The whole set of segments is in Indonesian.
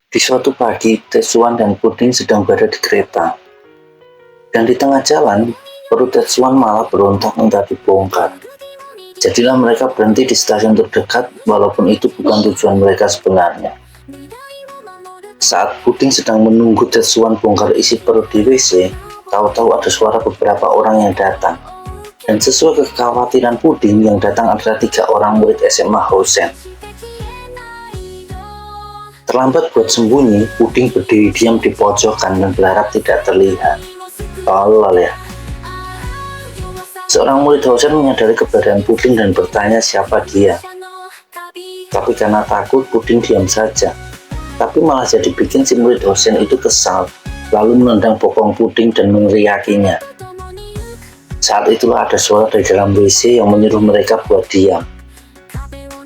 Di suatu pagi, Tetsuan dan Puding sedang berada di kereta. Dan di tengah jalan, perut Tetsuan malah berontak minta dibongkar. Jadilah mereka berhenti di stasiun terdekat, walaupun itu bukan tujuan mereka sebenarnya. Saat Puding sedang menunggu Tetsuan bongkar isi perut di WC, tahu-tahu ada suara beberapa orang yang datang. Dan sesuai kekhawatiran Puding, yang datang adalah 3 orang murid SMA Hosen. Terlambat buat sembunyi, Puding berdiri diam di pojokan dan berharap tidak terlihat. Tolol ya. Seorang murid Hosen menyadari keberadaan Puding dan bertanya siapa dia. Tapi karena takut, Puding diam saja. Tapi malah jadi bikin si murid Hosen itu kesal, lalu menendang bokong Puding dan meneriakinya. Saat itulah ada suara dari dalam WC yang menyuruh mereka buat diam.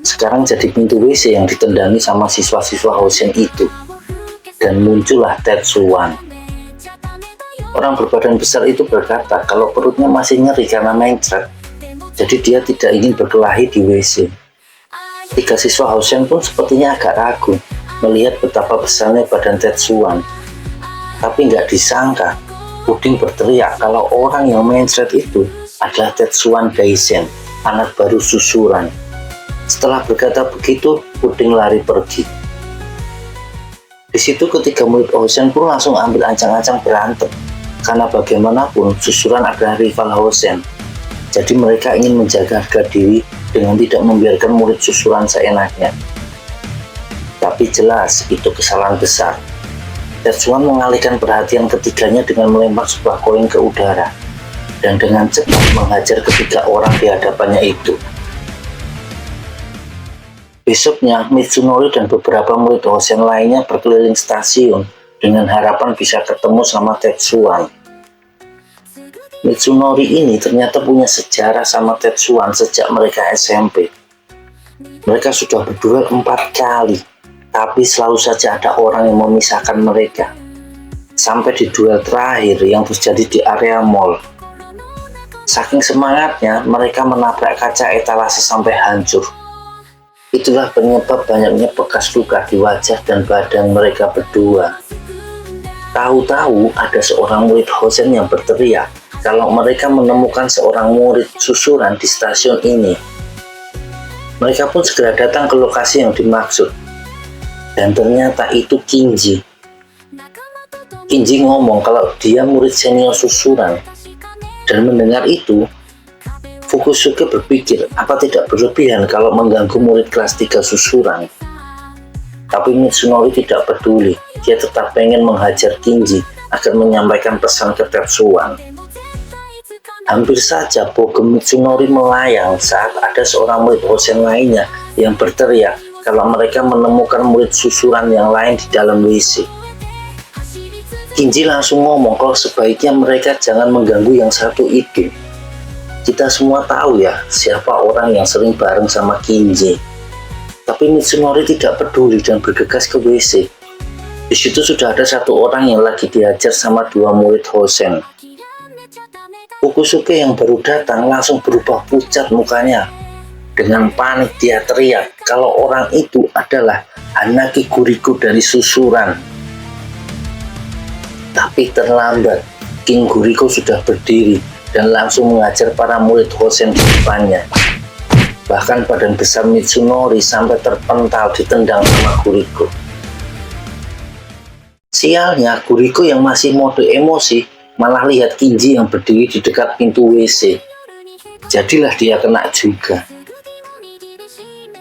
Sekarang jadi pintu WC yang ditendangi sama siswa-siswa Hosen itu. Dan muncullah Tetsuan. Orang berbadan besar itu berkata kalau perutnya masih nyeri karena mencret, jadi dia tidak ingin berkelahi di WC. 3 siswa Hosen pun sepertinya agak ragu melihat betapa besarnya badan Tetsuan. Tapi nggak disangka, Puding berteriak kalau orang yang mencret itu adalah Tetsuan Daisen, anak baru susuran. Setelah berkata begitu, Puding lari pergi. Di situ ketiga murid Hosen pun langsung ambil ancang-ancang berantem, karena bagaimanapun susuran adalah rival Hosen. Jadi mereka ingin menjaga harga diri dengan tidak membiarkan murid susuran seenaknya. Tapi jelas itu kesalahan besar. Tetsuan mengalihkan perhatian ketiganya dengan melempar sebuah koin ke udara dan dengan cepat menghajar ketiga orang di hadapannya itu. Besoknya, Mitsunori dan beberapa murid Hosen lainnya berkeliling stasiun dengan harapan bisa ketemu sama Tetsuan. Mitsunori ini ternyata punya sejarah sama Tetsuan sejak mereka SMP. Mereka sudah berduel 4 kali, tapi selalu saja ada orang yang memisahkan mereka. Sampai di duel terakhir yang terjadi di area mall. Saking semangatnya, mereka menabrak kaca etalase sampai hancur. Itulah penyebab banyaknya bekas luka di wajah dan badan mereka berdua. Tahu-tahu ada seorang murid Hosen yang berteriak kalau mereka menemukan seorang murid susuran di stasiun ini. Mereka pun segera datang ke lokasi yang dimaksud. Dan ternyata itu Kinji. Kinji ngomong kalau dia murid senior susuran. Dan mendengar itu, Fukusuke berpikir apa tidak berlebihan kalau mengganggu murid kelas 3 susuran. Tapi Mitsunori tidak peduli, dia tetap pengen menghajar Kinji agar menyampaikan pesan ke Tetsuan. Hampir saja bogem Mitsunori melayang saat ada seorang murid Hosen lainnya yang berteriak kalau mereka menemukan murid susuran yang lain di dalam WC. Kinji langsung ngomong kalau sebaiknya mereka jangan mengganggu yang satu itu. Kita semua tahu ya siapa orang yang sering bareng sama Kinji. Tapi Mitsunori tidak peduli dan bergegas ke WC. Di situ sudah ada 1 orang yang lagi dihajar sama 2 murid Hosen. Fukusuke yang baru datang langsung berubah pucat mukanya. Dengan panik dia teriak kalau orang itu adalah Hanaki Guriko dari susuran. Tapi terlambat, King Guriko sudah berdiri dan langsung mengajar para murid Hosen di depannya. Bahkan badan besar Mitsunori sampai terpental ditendang sama Guriko. Sialnya, Guriko yang masih mode emosi malah lihat Kinji yang berdiri di dekat pintu WC. Jadilah dia kena juga.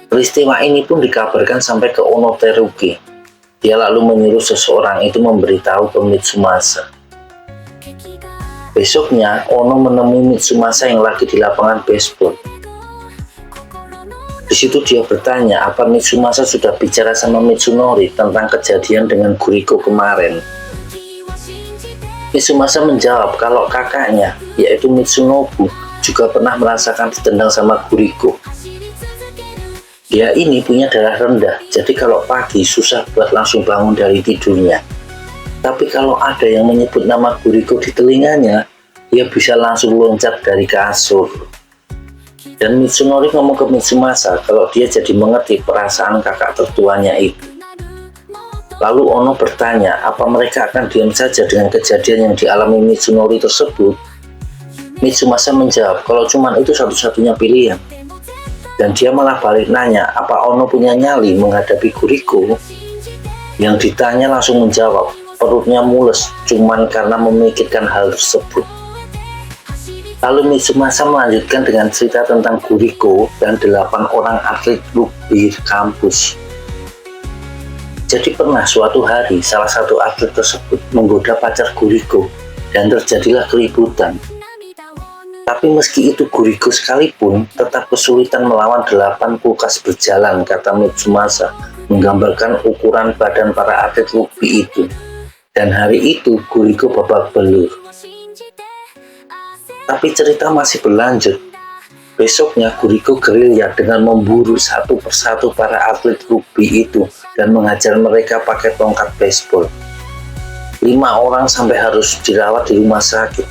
Peristiwa ini pun dikabarkan sampai ke Ono Teruki. Dia lalu menyuruh seseorang itu memberitahu ke Mitsumasa. Besoknya, Ono menemui Mitsumasa yang lagi di lapangan baseball. Di situ dia bertanya apa Mitsumasa sudah bicara sama Mitsunori tentang kejadian dengan Guriko kemarin. Mitsumasa menjawab kalau kakaknya, yaitu Mitsunobu, juga pernah merasakan ditendang sama Guriko. Dia ini punya darah rendah, jadi kalau pagi susah buat langsung bangun dari tidurnya. Tapi kalau ada yang menyebut nama Guriko di telinganya, dia bisa langsung loncat dari kasur. Dan Mitsunori ngomong ke Mitsumasa kalau dia jadi mengerti perasaan kakak tertuanya itu. Lalu Ono bertanya, apa mereka akan diam saja dengan kejadian yang dialami Mitsunori tersebut? Mitsumasa menjawab kalau cuman itu satu-satunya pilihan. Dan dia malah balik nanya, apa Ono punya nyali menghadapi Guriko? Yang ditanya langsung menjawab, perutnya mules cuman karena memikirkan hal tersebut. Lalu Mitsumasa melanjutkan dengan cerita tentang Guriko dan 8 orang atlet rugby kampus. Jadi pernah suatu hari salah satu atlet tersebut menggoda pacar Guriko dan terjadilah keributan. Tapi meski itu Guriko sekalipun tetap kesulitan melawan 8 kulkas berjalan, kata Mitsumasa, menggambarkan ukuran badan para atlet rugby itu. Dan hari itu Guriko babak belur. Tapi cerita masih berlanjut. Besoknya Guriko gerilya dengan memburu satu persatu para atlet rugby itu dan menghajar mereka pakai tongkat baseball. 5 orang sampai harus dirawat di rumah sakit.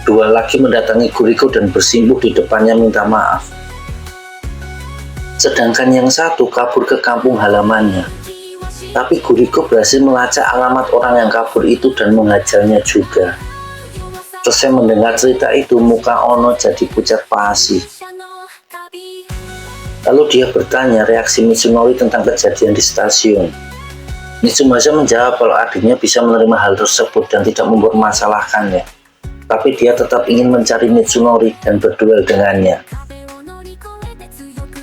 2 lagi mendatangi Guriko dan bersimpuh di depannya minta maaf. Sedangkan yang satu kabur ke kampung halamannya. Tapi Guriko berhasil melacak alamat orang yang kabur itu dan menghajarnya juga. Selesai mendengar cerita itu, muka Ono jadi pucat pasi. Lalu dia bertanya reaksi Mitsunori tentang kejadian di stasiun. Mitsumasa menjawab kalau adiknya bisa menerima hal tersebut dan tidak mempermasalahkannya. Tapi dia tetap ingin mencari Mitsunori dan berduel dengannya.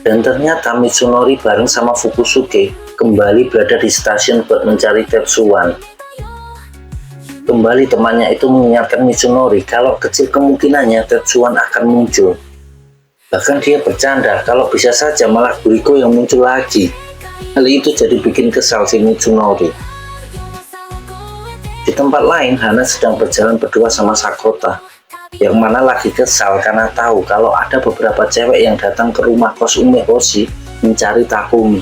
Dan ternyata Mitsunori bareng sama Fukusuke kembali berada di stasiun buat mencari Tetsuwan. Kembali temannya itu mengingatkan Mitsunori kalau kecil kemungkinannya Tetsuwan akan muncul. Bahkan dia bercanda kalau bisa saja malah Guriko yang muncul lagi. Hal itu jadi bikin kesal si Mitsunori. Di tempat lain, Hana sedang berjalan berdua sama Sakota, yang mana lagi kesal karena tahu kalau ada beberapa cewek yang datang ke rumah kos Umehoshi mencari Takumi.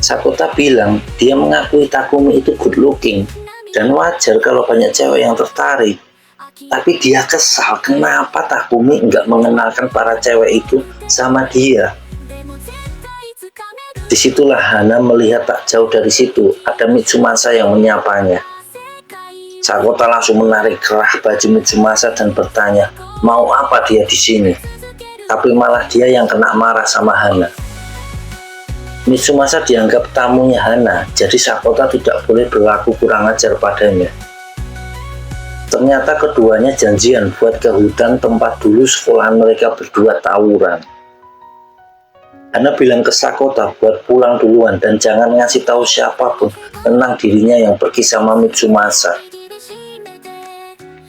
Sakota bilang dia mengakui Takumi itu good looking dan wajar kalau banyak cewek yang tertarik. Tapi dia kesal kenapa Takumi nggak mengenalkan para cewek itu sama dia. Disitulah Hana melihat tak jauh dari situ ada Mitsumasa yang menyapanya. Sakota langsung menarik kerah baju Mitsumasa dan bertanya mau apa dia di sini. Tapi malah dia yang kena marah sama Hana. Mitsumasa dianggap tamunya Hana, jadi Sakota tidak boleh berlaku kurang ajar padanya. Ternyata keduanya janjian buat ke hutan tempat dulu sekolahan mereka berdua tawuran. Hana bilang ke Sakota buat pulang duluan dan jangan ngasih tahu siapapun tentang dirinya yang pergi sama Mitsumasa.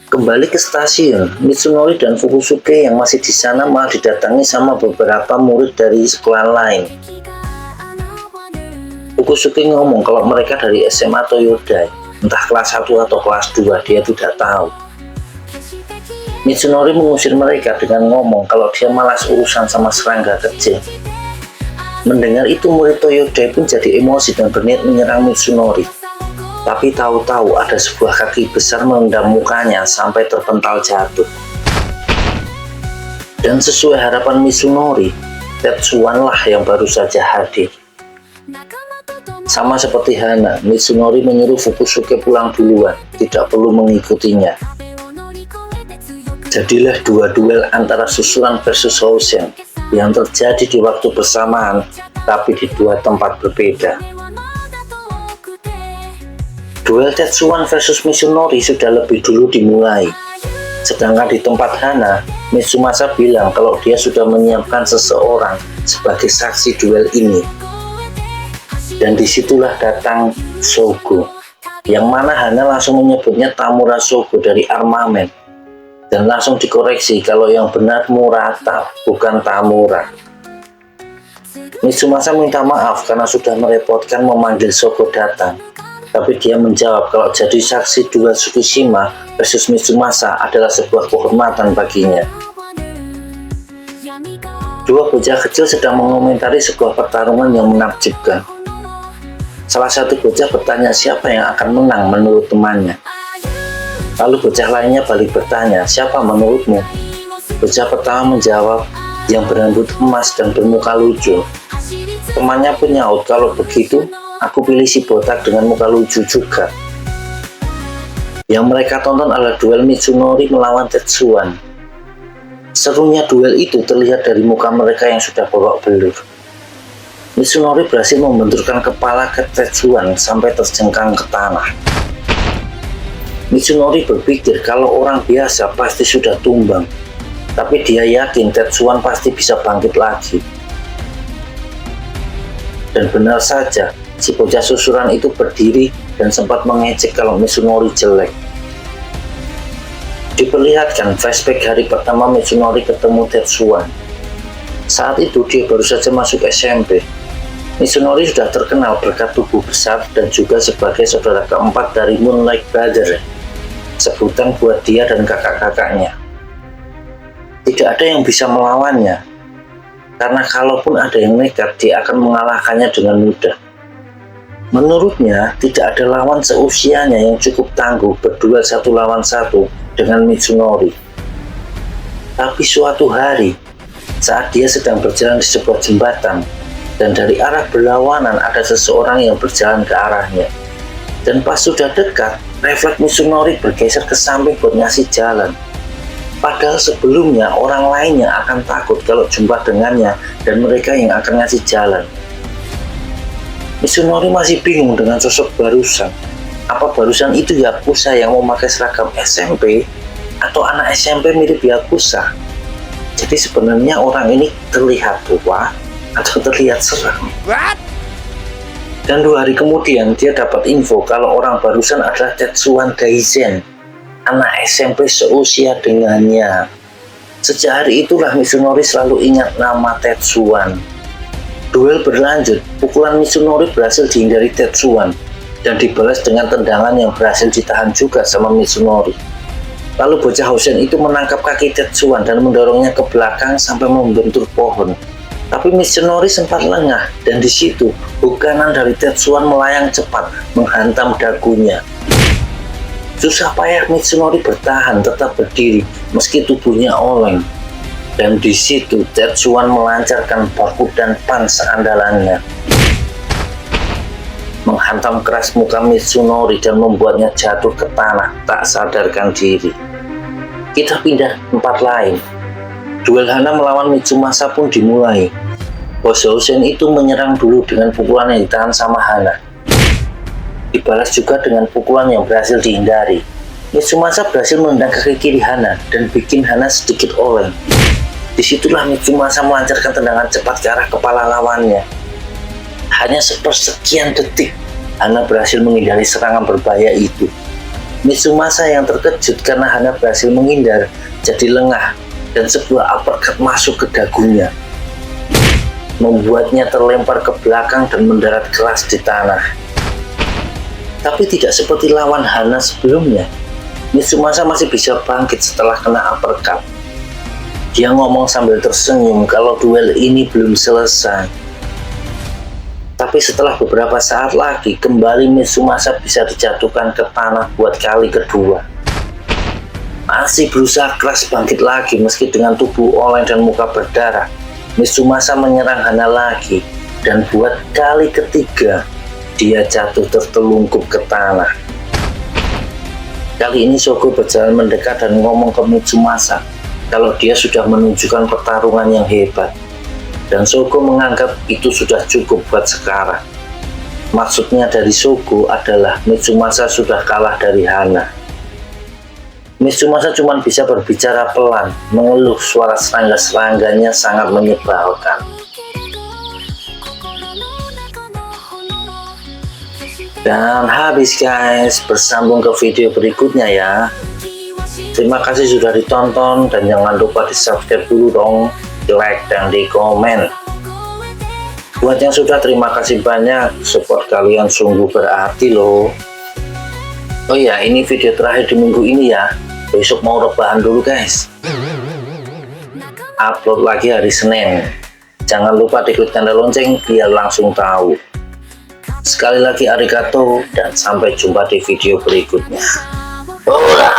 Kembali ke stasiun, Mitsunori dan Fukusuke yang masih di sana malah didatangi sama beberapa murid dari sekolah lain. Fukusuke ngomong kalau mereka dari SMA Toyodai, entah kelas 1 atau kelas 2, dia tidak tahu. Mitsunori mengusir mereka dengan ngomong kalau dia malas urusan sama serangga kecil. Mendengar itu murid Toyodai pun jadi emosi dan berniat menyerang Mitsunori. Tapi tahu-tahu ada sebuah kaki besar menendang mukanya sampai terpental jatuh. Dan sesuai harapan Mitsunori, Tetsuwan lah yang baru saja hadir. Sama seperti Hana, Mitsunori menyuruh Fukusuke pulang duluan, tidak perlu mengikutinya. Jadilah 2 duel antara Susuran versus Hoshen yang terjadi di waktu bersamaan, tapi di 2 tempat berbeda. Duel Tetsuwan versus Mitsunori sudah lebih dulu dimulai. Sedangkan di tempat Hana, Mitsumasa bilang kalau dia sudah menyiapkan seseorang sebagai saksi duel ini. Dan disitulah datang Sogo, yang mana Hana langsung menyebutnya Tamura Sogo dari Armamen. Dan langsung dikoreksi kalau yang benar Murata, bukan Tamura. Mitsumasa minta maaf karena sudah merepotkan memanggil Sogo datang. Tapi dia menjawab kalau jadi saksi duel Tsukishima versus Mitsumasa adalah sebuah kehormatan baginya. 2 bocah kecil sedang mengomentari sebuah pertarungan yang menakjubkan. Salah satu bocah bertanya siapa yang akan menang menurut temannya. Lalu bocah lainnya balik bertanya, siapa menurutmu? Bocah pertama menjawab, yang berambut emas dan bermuka lucu. Temannya pun nyaut, kalau begitu, aku pilih si botak dengan muka lucu juga. Yang mereka tonton adalah duel Mitsunori melawan Tetsuan. Serunya duel itu terlihat dari muka mereka yang sudah babak belur. Mitsunori berhasil membenturkan kepala ke Tetsuan sampai terjengkang ke tanah. Mitsunori berpikir kalau orang biasa pasti sudah tumbang, tapi dia yakin Tetsuan pasti bisa bangkit lagi. Dan benar saja, si bocah susuran itu berdiri dan sempat mengejek kalau Mitsunori jelek. Diperlihatkan flashback hari pertama Mitsunori ketemu Tetsuan. Saat itu dia baru saja masuk SMP. Mitsunori sudah terkenal berkat tubuh besar dan juga sebagai saudara keempat dari Moonlight Brother, sebutan buat dia dan kakak-kakaknya. Tidak ada yang bisa melawannya, karena kalaupun ada yang nekat, dia akan mengalahkannya dengan mudah. Menurutnya, tidak ada lawan seusianya yang cukup tangguh berduel 1 lawan 1 dengan Mitsunori. Tapi suatu hari, saat dia sedang berjalan di sebuah jembatan, dan dari arah berlawanan ada seseorang yang berjalan ke arahnya. Dan pas sudah dekat, refleks Mitsunori bergeser ke samping buat ngasih jalan. Padahal sebelumnya orang lainnya akan takut kalau jumpa dengannya dan mereka yang akan ngasih jalan. Mitsunori masih bingung dengan sosok barusan. Apa barusan itu Yakuza yang memakai seragam SMP atau anak SMP mirip Yakuza? Jadi sebenarnya orang ini terlihat tua atau terlihat seram. What? Dan 2 hari kemudian dia dapat info kalau orang barusan adalah Tetsuan Daizen, anak SMP seusia dengannya. Sejak hari itulah Mitsunori selalu ingat nama Tetsuan. Duel berlanjut, pukulan Mitsunori berhasil dihindari Tetsuan dan dibalas dengan tendangan yang berhasil ditahan juga sama Mitsunori. Lalu bocah Hosen itu menangkap kaki Tetsuan dan mendorongnya ke belakang sampai membentur pohon. Tapi Mitsunori sempat lengah dan di situ hook kanan dari Tetsuan melayang cepat menghantam dagunya. Susah payah Mitsunori bertahan tetap berdiri meski tubuhnya oleng. Dan di situ Tetsuan melancarkan baku dan punch andalannya, menghantam keras muka Mitsunori dan membuatnya jatuh ke tanah tak sadarkan diri. Kita pindah tempat lain. Duel Hana melawan Mitsumasa pun dimulai. Bos Hosen itu menyerang dulu dengan pukulan yang ditahan sama Hana. Dibalas juga dengan pukulan yang berhasil dihindari. Mitsumasa berhasil menendang kaki kiri Hana dan bikin Hana sedikit oleng. Disitulah Mitsumasa melancarkan tendangan cepat ke arah kepala lawannya. Hanya sepersekian detik, Hana berhasil menghindari serangan berbahaya itu. Mitsumasa yang terkejut karena Hana berhasil menghindar, jadi lengah dan sebuah uppercut masuk ke dagunya, membuatnya terlempar ke belakang dan mendarat keras di tanah. Tapi tidak seperti lawan Hana sebelumnya, Mitsumasa masih bisa bangkit setelah kena uppercut. Dia ngomong sambil tersenyum kalau duel ini belum selesai. Tapi setelah beberapa saat lagi, kembali Mitsumasa bisa dijatuhkan ke tanah buat kali kedua. Masih berusaha keras bangkit lagi meski dengan tubuh oleng dan muka berdarah, Mitsumasa menyerang Hana lagi dan buat kali ketiga dia jatuh tertelungkup ke tanah. Kali ini Shogo berjalan mendekat dan ngomong ke Mitsumasa kalau dia sudah menunjukkan pertarungan yang hebat, dan Shogo menganggap itu sudah cukup buat sekarang. Maksudnya dari Shogo adalah Mitsumasa sudah kalah dari Hana. Mitsumasa cuma bisa berbicara pelan, mengeluh, suara serangga-serangganya sangat menyebalkan. Dan habis guys, bersambung ke video berikutnya ya. Terima kasih sudah ditonton dan jangan lupa di subscribe dulu dong, di like dan di komen. Buat yang sudah, terima kasih banyak, support kalian sungguh berarti loh. Oh ya, ini video terakhir di minggu ini ya. Besok mau rebahan dulu guys. Upload lagi hari Senin. Jangan lupa diklik tanda lonceng biar langsung tahu. Sekali lagi arigato dan sampai jumpa di video berikutnya. Hola!